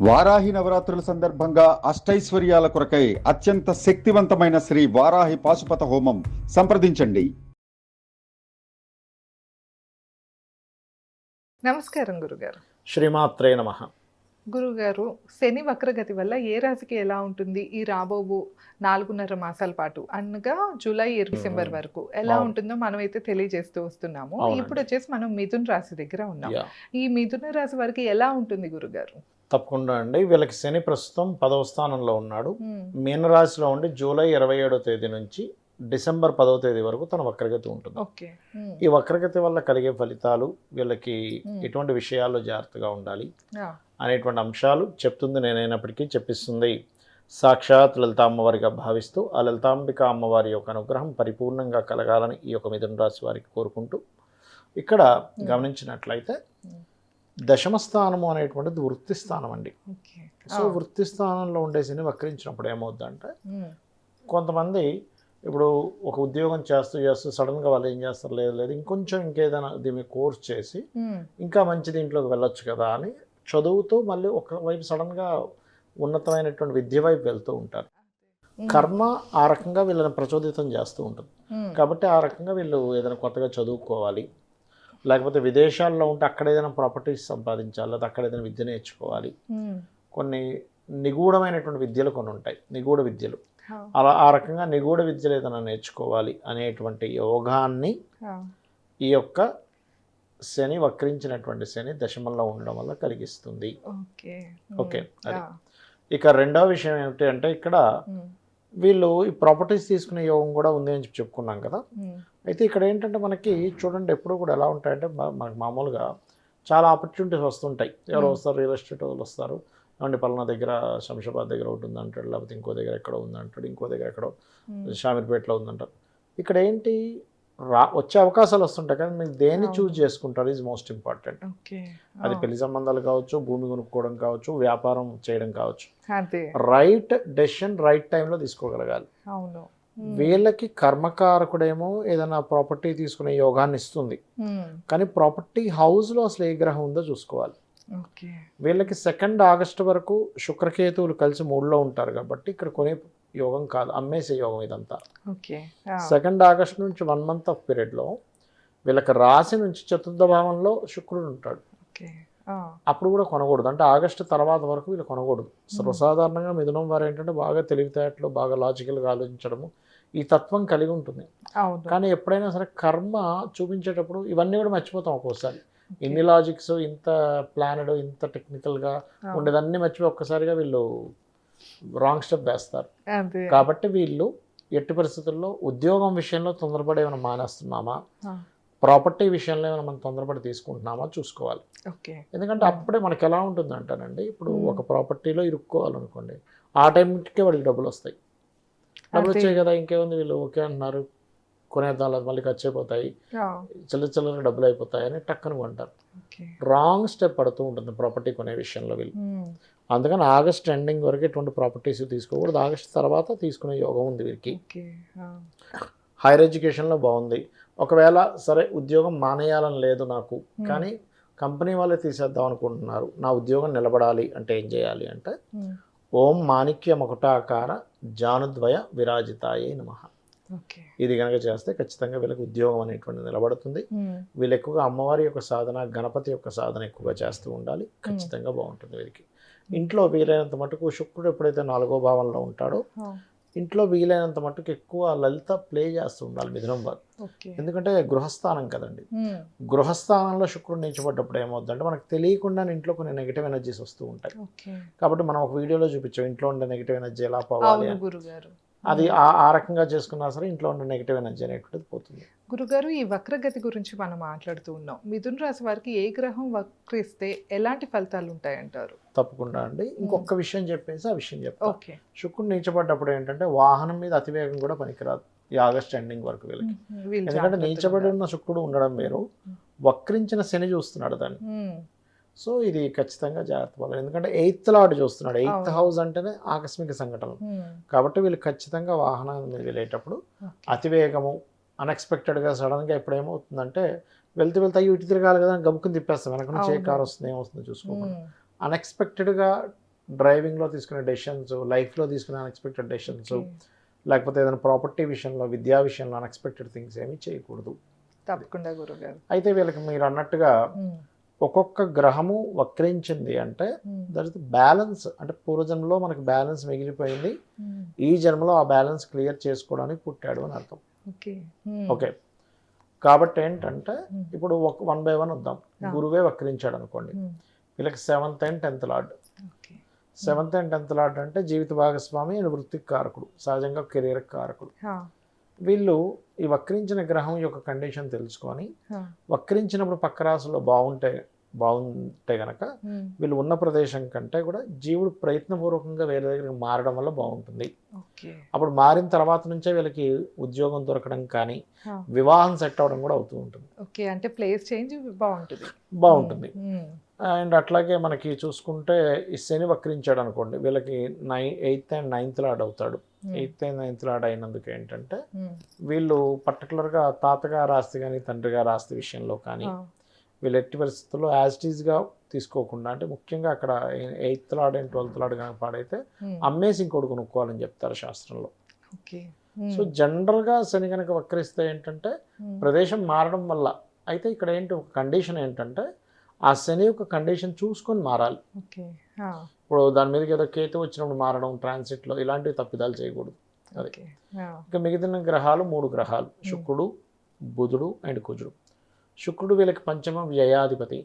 వారాహి నవరాత్రుల సందర్భంగా అష్టైశ్వర్యాల కొరకై అత్యంత శక్తివంతమైన శ్రీ వారాహి పాశుపత హోమం సంప్రదించండి. నమస్కారం గురుగారు. శ్రీమాత్రే నమః. గురుగారు, శని వక్రగతి వల్ల ఏ రాశికి ఎలా ఉంటుంది ఈ రాబోవు 4.5 మాసాల పాటు, అనగా జూలై డిసెంబర్ వరకు ఎలా ఉంటుందో మనమైతే తెలియజేస్తూ వస్తున్నాము. ఇప్పుడు వచ్చేసి మనం మిథున రాశి దగ్గర ఉన్నాం. ఈ మిథున రాశి వారికి ఎలా ఉంటుంది గురుగారు? తప్పకుండా అండి. వీళ్ళకి శని ప్రస్తుతం 10వ స్థానంలో ఉన్నాడు. మీనరాశిలో ఉండి జూలై 27వ తేదీ నుంచి డిసెంబర్ 10వ తేదీ వరకు తన వక్రగతి ఉంటుంది. ఈ వక్రగతి వల్ల కలిగే ఫలితాలు, వీళ్ళకి ఎటువంటి విషయాల్లో జాగ్రత్తగా ఉండాలి అనేటువంటి అంశాలు చెప్తుంది నేనైనప్పటికీ చెప్పిస్తుంది సాక్షాత్ లలితా అమ్మవారిగా భావిస్తూ ఆ లలితాంబిక అమ్మవారి యొక్క అనుగ్రహం పరిపూర్ణంగా కలగాలని ఈ యొక్క మిథున రాశి వారికి కోరుకుంటూ, ఇక్కడ గమనించినట్లయితే దశమ స్థానము అనేటువంటిది వృత్తి స్థానం అండి. సో వృత్తి స్థానంలో ఉండే శని వక్రించినప్పుడు ఏమవుద్దంటే, కొంతమంది ఇప్పుడు ఒక ఉద్యోగం చేస్తూ సడన్గా వాళ్ళు ఏం చేస్తారు, లేదు ఇంకొంచెం ఇంకేదైనా దీన్ని కోర్స్ చేసి ఇంకా మంచి దీంట్లోకి వెళ్ళొచ్చు కదా అని చదువుతూ మళ్ళీ ఒకవైపు సడన్గా ఉన్నతమైనటువంటి విద్య వైపు వెళ్తూ ఉంటారు. కర్మ ఆ రకంగా వీళ్ళని ప్రచోదితం చేస్తూ ఉంటుంది. కాబట్టి ఆ రకంగా వీళ్ళు ఏదైనా కొత్తగా చదువుకోవాలి, లేకపోతే విదేశాల్లో ఉంటే అక్కడ ఏదైనా ప్రాపర్టీస్ సంపాదించాలి, లేదా అక్కడ ఏదైనా విద్య నేర్చుకోవాలి. కొన్ని నిగూఢమైనటువంటి విద్యలు కొన్ని ఉంటాయి, నిగూఢ విద్యలు. అలా ఆ రకంగా నిగూఢ విద్యలు ఏదైనా నేర్చుకోవాలి అనేటువంటి యోగాన్ని ఈ యొక్క శని వక్రించినటువంటి శని దశమంలో ఉండడం వల్ల కలిగిస్తుంది. ఓకే, అది. ఇక రెండవ విషయం ఏమిటి అంటే, ఇక్కడ వీళ్ళు ఈ ప్రాపర్టీస్ తీసుకునే యోగం కూడా ఉంది అని చెప్పుకున్నాం కదా. అయితే ఇక్కడ ఏంటంటే మనకి చూడండి, ఎప్పుడు కూడా ఎలా ఉంటాయంటే, మనకు మామూలుగా చాలా ఆపర్చునిటీస్ వస్తుంటాయి. ఎవరు వస్తారు, రియల్ ఎస్టేట్ వాళ్ళు వస్తారు, ఏమంటే పలానా దగ్గర శంషాబాద్ దగ్గర ఒకటి ఉందంటాడు, లేకపోతే ఇంకో దగ్గర ఎక్కడో ఉందంటాడు, ఇంకో దగ్గర ఎక్కడో షామీర్పేటలో ఉందంటారు. ఇక్కడ ఏంటి, వచ్చే అవకాశాలు వస్తుంటాయి, కానీ మీరు దేన్ని చూజ్ చేసుకుంటారు ఈజ్ మోస్ట్ ఇంపార్టెంట్. అది పెళ్లి సంబంధాలు కావచ్చు, భూమి కొనుక్కోవడం కావచ్చు, వ్యాపారం చేయడం కావచ్చు. రైట్ డెసిషన్ రైట్ టైంలో తీసుకోగలగాలి. వీళ్ళకి కర్మకారకుడేమో ఏదైనా ప్రాపర్టీ తీసుకునే యోగాన్ని ఇస్తుంది, కానీ ప్రాపర్టీ హౌస్లో అసలు ఏ గ్రహం ఉందో చూసుకోవాలి. వీళ్ళకి 2 ఆగస్టు వరకు శుక్రకేతువులు కలిసి 3లో ఉంటారు కాబట్టి ఇక్కడ కొనే యోగం కాదు, అమ్మేసే యోగం ఇదంతా. 2 ఆగస్టు నుంచి 1 మంత్ ఆఫ్ పీరియడ్లో వీళ్ళకి రాశి నుంచి 4వ భావంలో శుక్రుడు ఉంటాడు. అప్పుడు కూడా కొనకూడదు, అంటే ఆగస్టు తర్వాత వరకు వీళ్ళు కొనకూడదు. సర్వసాధారణంగా మిథునం వారు ఏంటంటే బాగా తెలివితేటలు, బాగా లాజికల్గా ఆలోచించడము, ఈ తత్వం కలిగి ఉంటుంది. కానీ ఎప్పుడైనా సరే కర్మ చూపించేటప్పుడు ఇవన్నీ కూడా మర్చిపోతాం ఒక్కోసారి. ఇన్ని లాజిక్స్, ఇంత ప్లానెడ్, ఇంత టెక్నికల్గా ఉండేదన్నీ మర్చిపోయి ఒక్కసారిగా వీళ్ళు రాంగ్ స్టెప్ వేస్తారు. కాబట్టి వీళ్ళు ఎట్టి పరిస్థితుల్లో ఉద్యోగం విషయంలో తొందరపడి ఏమైనా మానేస్తున్నామా, ప్రాపర్టీ విషయంలో ఏమైనా మనం తొందరపడి తీసుకుంటున్నామా చూసుకోవాలి. ఎందుకంటే అప్పుడే మనకి ఎలా ఉంటుంది అంటానండి, ఇప్పుడు ఒక ప్రాపర్టీలో ఇరుక్కోవాలనుకోండి, ఆ టైంకే వాడికి డబ్బులు వస్తాయి. డబ్బులు వచ్చాయి కదా, ఇంకేముంది, వీళ్ళు ఓకే అంటున్నారు, కొనేద్దాం, మళ్ళీ ఖర్చు అయిపోతాయి, చిల్లర డబ్బులు అయిపోతాయి అని టక్కన కొంటారు. రాంగ్ స్టెప్ పడుతూ ఉంటుంది ప్రాపర్టీ కొనే విషయంలో వీళ్ళు. అందుకని ఆగస్ట్ ఎండింగ్ వరకు ఎటువంటి ప్రాపర్టీస్ తీసుకోకూడదు. ఆగస్ట్ తర్వాత తీసుకునే యోగం ఉంది వీరికి. హైయర్ ఎడ్యుకేషన్లో బాగుంది. ఒకవేళ సరే ఉద్యోగం మానేయాలని లేదు నాకు, కానీ కంపెనీ వాళ్ళే తీసేద్దాం అనుకుంటున్నారు, నా ఉద్యోగం నిలబడాలి అంటే ఏం చేయాలి అంటే, ఓం మాణిక్య మకుటాకార జానుద్వయ విరాజితాయే నమః. ఇది కనుక చేస్తే ఖచ్చితంగా వీళ్ళకి ఉద్యోగం అనేటువంటిది నిలబడుతుంది. వీళ్ళు ఎక్కువగా అమ్మవారి యొక్క సాధన, గణపతి యొక్క సాధన ఎక్కువగా చేస్తూ ఉండాలి, ఖచ్చితంగా బాగుంటుంది వీరికి. ఇంట్లో వీలైనంత మటుకు శుక్రుడు ఎప్పుడైతే 4వ భావంలో ఉంటాడో, ఇంట్లో వీలైనంత మటుకు ఎక్కువ లలిత ప్లే చేస్తూ ఉండాలి మిథునం వారు. ఎందుకంటే గృహస్థానం కదండి, గృహస్థానంలో శుక్రుడు నీచబడ్డప్పుడు ఏమవుతుందంటే మనకు తెలియకుండా ఇంట్లో కొన్ని నెగిటివ్ ఎనర్జీస్ వస్తూ ఉంటాయి. కాబట్టి మనం ఒక వీడియోలో చూపించాం ఇంట్లో ఉండే నెగిటివ్ ఎనర్జీ ఎలా పోవాలి, అది ఆ రకంగా చేసుకున్నా సరే ఇంట్లో ఉండే నెగిటివ్ ఎనర్జీ అనేటువంటిది పోతుంది. గురుగారు, ఈ వక్రగతి గురించి మనం మాట్లాడుతూ ఉన్నాం. మిథున రాశి వారికి ఏ గ్రహం వక్రిస్తే ఎలాంటి ఫలితాలు ఉంటాయంటారు? తప్పకుండా అండి. ఇంకొక విషయం చెప్పేసి ఆ విషయం చెప్తాను. శుక్రుడు నీచబడ్డప్పుడు ఏంటంటే వాహనం మీద అతివేగం కూడా పనికిరాదు ఈ ఆగస్ట్ ఎండింగ్ వరకు వీళ్ళకి. ఎందుకంటే నీచబడి ఉన్న శుక్రుడు ఉండడం వేరు, వక్రించిన శని చూస్తున్నాడు దాన్ని. సో ఇది ఖచ్చితంగా జాగ్రత్త పడాలి. ఎందుకంటే 8th లార్డ్ చూస్తున్నాడు, 8th హౌస్ అంటేనే ఆకస్మిక సంఘటనలు. కాబట్టి వీళ్ళు ఖచ్చితంగా వాహనం మీద వెళ్ళేటప్పుడు అతివేగము, అన్ఎక్స్పెక్టెడ్గా సడన్గా ఎప్పుడు ఏమవుతుందంటే, వెళ్తూ ఇటు తిరగాలి కదా అని గబుక్కుని తిప్పేస్తాం, వెనక నుంచి ఏ కారు వస్తుంది ఏమొస్తుందో చూసుకోకుండా. అన్ఎక్స్పెక్టెడ్గా డ్రైవింగ్లో తీసుకునే డెసిషన్స్, లైఫ్లో తీసుకునే అన్ఎక్స్పెక్టెడ్ డెసిషన్స్, లేకపోతే ఏదైనా ప్రాపర్టీ విషయంలో, విద్యా విషయంలో అన్ఎక్స్పెక్టెడ్ థింగ్స్ ఏమీ చేయకూడదు. తప్పకుండా గురుగారు. అయితే వీళ్ళకి మీరు అన్నట్టుగా ఒక్కొక్క గ్రహము వక్రించింది అంటే దట్ ఇస్ బ్యాలెన్స్, అంటే పూర్వజన్మలో మనకి బ్యాలెన్స్ మిగిలిపోయింది, ఈ జన్మలో ఆ బ్యాలెన్స్ క్లియర్ చేసుకోవడానికి పుట్టాడు అని అర్థం. ఓకే, కాబట్టి ఏంటంటే ఇప్పుడు వన్ బై వన్ వద్దాం. గురువే వక్రించాడు అనుకోండి, వీళ్ళకి 7th and 10th lord. 7th and 10th lord అంటే జీవిత భాగస్వామి అండ్ వృత్తికి కారకుడు, సహజంగా కెరీర్ కారకుడు. వీళ్ళు ఈ వక్రించిన గ్రహం యొక్క కండిషన్ తెలుసుకొని వక్రించినప్పుడు పక్క రాశుల్లో బాగుంటే గనక వీళ్ళు ఉన్న ప్రదేశం కంటే కూడా జీవుడు ప్రయత్నపూర్వకంగా వేరే దగ్గరికి మారడం వల్ల బాగుంటుంది. అప్పుడు మారిన తర్వాత నుంచే వీళ్ళకి ఉద్యోగం దొరకడం కానీ వివాహం సెట్ అవడం కూడా అవుతూ ఉంటుంది. అంటే ప్లేస్ చేంజ్ బాగుంటుంది. అండ్ అట్లాగే మనకి చూసుకుంటే ఈ శని వక్రించాడు అనుకోండి, వీళ్ళకి 8th and 9th లార్డ్ అవుతాడు. 8th and 9th లార్డ్ అయినందుకు ఏంటంటే వీళ్ళు పర్టికులర్గా తాతగారు ఆస్తి కానీ తండ్రి గారి ఆస్తి విషయంలో కానీ వీళ్ళు ఎట్టి పరిస్థితుల్లో యాజ్ ఇట్ ఈస్గా తీసుకోకుండా, అంటే ముఖ్యంగా అక్కడ 8th lord and 12th lord కనుక పాడైతే అమ్మేసి ఇంకోటి కొనుక్కోవాలని చెప్తారు శాస్త్రంలో. సో జనరల్గా శని కనుక వక్రిస్తే ఏంటంటే ప్రదేశం మారడం వల్ల, అయితే ఇక్కడ ఏంటి ఒక కండిషన్ ఏంటంటే ఆ శని యొక్క కండిషన్ చూసుకొని మారాలి. ఇప్పుడు దాని మీదకి ఏదో కేతు వచ్చినప్పుడు మారడం, ట్రాన్సిట్లో ఇలాంటివి తప్పిదాలు చేయకూడదు. అది ఇక మిగిలిన గ్రహాలు 3 గ్రహాలు, శుక్రుడు, బుధుడు అండ్ కుజుడు. శుక్రుడు వీళ్ళకి పంచమ వ్యయాధిపతి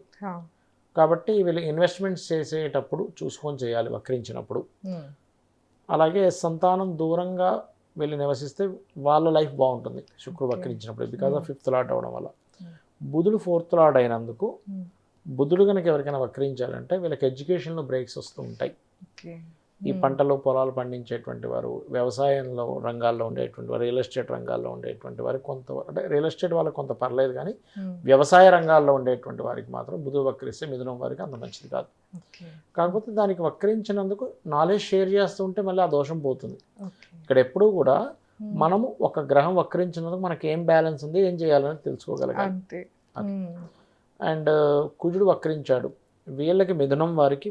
కాబట్టి వీళ్ళు ఇన్వెస్ట్మెంట్స్ చేసేటప్పుడు చూసుకొని చేయాలి వక్రించినప్పుడు. అలాగే సంతానం దూరంగా వీళ్ళు నివసిస్తే వాళ్ళ లైఫ్ బాగుంటుంది శుక్రుడు వక్రించినప్పుడు, బికాజ్ ఆఫ్ 5th లార్డ్ అవడం వల్ల. బుధుడు 4th లార్డ్ అయినందుకు బుధుడు కనుక ఎవరికైనా వక్రించాలంటే వీళ్ళకి ఎడ్యుకేషన్లో బ్రేక్స్ వస్తూ ఉంటాయి. ఈ పంటలు పొలాలు పండించేటువంటి వారు, వ్యవసాయంలో రంగాల్లో ఉండేటువంటి వారు, రియల్ ఎస్టేట్ రంగాల్లో ఉండేటువంటి వారికి కొంత, అంటే రియల్ ఎస్టేట్ వాళ్ళకి కొంత పర్లేదు కానీ వ్యవసాయ రంగాల్లో ఉండేటువంటి వారికి మాత్రం బుధుడు వక్రిస్తే మిథునం వారికి అంత మంచిది కాదు. కాకపోతే దానికి వక్రించినందుకు నాలెడ్జ్ షేర్ చేస్తూ ఉంటే మళ్ళీ ఆ దోషం పోతుంది. ఇక్కడ ఎప్పుడూ కూడా మనము ఒక గ్రహం వక్రించినందుకు మనకి ఏం బ్యాలెన్స్ ఉంది, ఏం చేయాలని తెలుసుకోగలగాలి. అండ్ కుజుడు వక్రించాడు, వీళ్ళకి మిథునం వారికి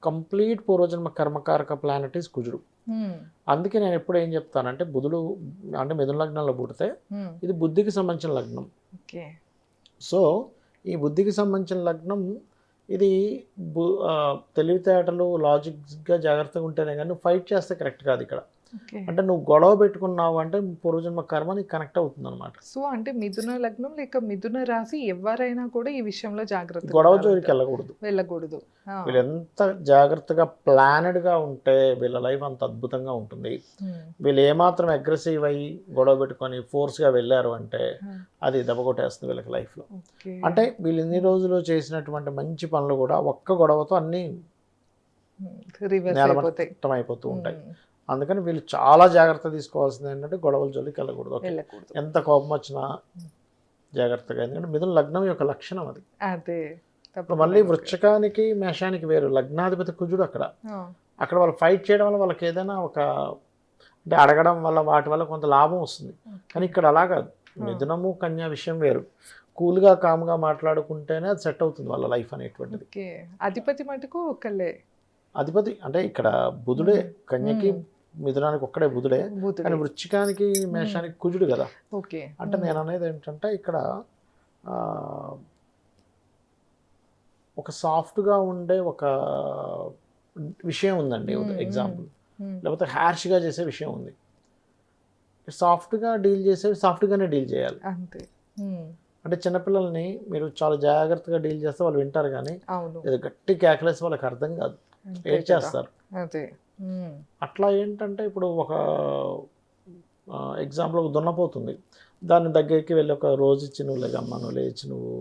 కంప్లీట్ పూర్వజన్మ కర్మకారక ప్లానెట్ ఈజ్ కుజుడు. అందుకే నేను ఎప్పుడు ఏం చెప్తానంటే బుధుడు అంటే మిథున లగ్నంలో పుడితే ఇది బుద్ధికి సంబంధించిన లగ్నం. సో ఈ బుద్ధికి సంబంధించిన లగ్నం ఇది తెలివితేటలు లాజిక్గా జాగ్రత్తగా ఉంటేనే కానీ ఫైట్ చేస్తే కరెక్ట్ కాదు. ఇక్కడ అంటే నువ్వు గొడవ పెట్టుకున్నావు అంటే పూర్వజన్మ కర్మ నీకు కనెక్ట్ అవుతుంది అనమాట. సో అంటే మిథున లగ్నం లేక మిథున రాశి ఎవరైనా కూడా ఈ విషయంలో జాగ్రత్త, గొడవ జోలికి వెళ్ళకూడదు. వీళ్ళు ఎంత జాగ్రత్తగా ప్లానెడ్గా ఉంటే వీళ్ళ లైఫ్ అంత అద్భుతంగా ఉంటుంది. వీళ్ళు ఏమాత్రం అగ్రెసివ్ అయ్యి గొడవ పెట్టుకొని ఫోర్స్గా వెళ్ళారు అంటే అది దెబ్బకొట్టేస్తుంది వీళ్ళకి లైఫ్లో. అంటే వీళ్ళు ఇన్ని రోజులు చేసినటువంటి మంచి పనులు కూడా ఒక్క గొడవతో అన్నీ నేలమట్టం అయిపోతూ ఉంటాయి. అందుకని వీళ్ళు చాలా జాగ్రత్త తీసుకోవాల్సింది ఏంటంటే గొడవల జోలికి వెళ్ళకూడదు. ఎంత కోపం వచ్చినా జాగ్రత్తగా, ఎందుకంటే మిథున లగ్నం యొక్క లక్షణం అది. మళ్ళీ వృశ్చికానికి మేషానికి వేరు, లగ్నాధిపతి కుజుడు అక్కడ వాళ్ళు ఫైట్ చేయడం వల్ల వాళ్ళకి ఏదైనా ఒక అంటే అడగడం వల్ల వాటి వల్ల కొంత లాభం వస్తుంది. కానీ ఇక్కడ అలా కాదు, మిథునము కన్యా విషయం వేరు. కూల్గా కామ్గా మాట్లాడుకుంటేనే అది సెట్ అవుతుంది వాళ్ళ లైఫ్ అనేటువంటిది. అధిపతి మటుకు ఒకళ్ళే, అధిపతి అంటే ఇక్కడ బుధుడే, కన్యకి మిథునానికి ఒక్కడే బుధుడే, కానీ వృశ్చికానికి మేషానికి కుజుడు కదా. అంటే నేను అనేది ఏంటంటే ఇక్కడ ఒక సాఫ్ట్గా ఉండే ఒక విషయం ఉందండి, ఎగ్జాంపుల్, లేకపోతే హ్యార్ష్గా చేసే విషయం ఉంది. సాఫ్ట్గా డీల్ చేసే సాఫ్ట్గానే డీల్ చేయాలి అంతే. అంటే చిన్నపిల్లల్ని మీరు చాలా జాగ్రత్తగా డీల్ చేస్తే వాళ్ళు వింటారు, కానీ ఏదో గట్టి క్యాకులేసి వాళ్ళకి అర్థం కాదు, ఏం చేస్తారు. అట్లా ఏంటంటే ఇప్పుడు ఒక ఎగ్జాంపుల్ ఒక దున్నపోతుంది, దాని దగ్గరికి వెళ్ళి ఒక రోజు ఇచ్చి నువ్వు లేకమ్మా, నువ్వు లేచి నువ్వు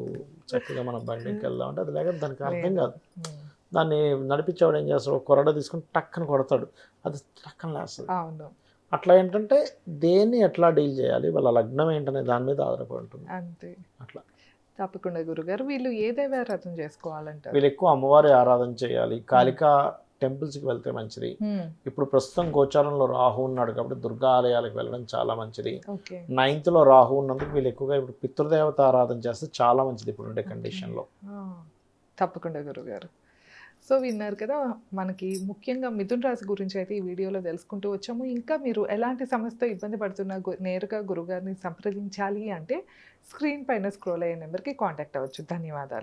చక్కగా మన బండికి వెళ్దాం అంటే అది లేక దానికి అర్థం కాదు. దాన్ని నడిపించేవాడు ఏం చేస్తాడు, కొరడ తీసుకుని టక్కన కొడతాడు, అది టక్కన లేస్తుంది. అట్లా ఏంటంటే దేన్ని ఎట్లా డీల్ చేయాలి, వాళ్ళ లగ్నం ఏంటనే దాని మీద ఆధారపడి ఉంటుంది అంతే. అట్లా తప్పకుండా గురుగారు. వీళ్ళు ఏ దైవారాధన చేసుకోవాలంటే వీళ్ళు ఎక్కువ అమ్మవారి ఆరాధన చేయాలి. కాళికా టెంపుల్స్కి వెళ్తే మంచిది. ఇప్పుడు ప్రస్తుతం గోచారంలో రాహు ఉన్నాడు కాబట్టి దుర్గా ఆలయాలకు వెళ్ళడం చాలా మంచిది. 9th లో రాహు ఉన్నందుకు వీళ్ళు ఎక్కువగా ఇప్పుడు పితృదేవత ఆరాధన చేస్తే చాలా మంచిది ఇప్పుడు ఉండే కండిషన్లో. తప్పకుండా గురుగారు. సో విన్నారు కదా, మనకి ముఖ్యంగా మిథున రాశి గురించి అయితే ఈ వీడియోలో తెలుసుకుంటూ వచ్చాము. ఇంకా మీరు ఎలాంటి సమస్యతో ఇబ్బంది పడుతున్నా నేరుగా గురుగారిని సంప్రదించాలి అంటే స్క్రీన్ పైన స్క్రోల్ అయ్యే నెంబర్కి కాంటాక్ట్ అవ్వచ్చు. ధన్యవాదాలు.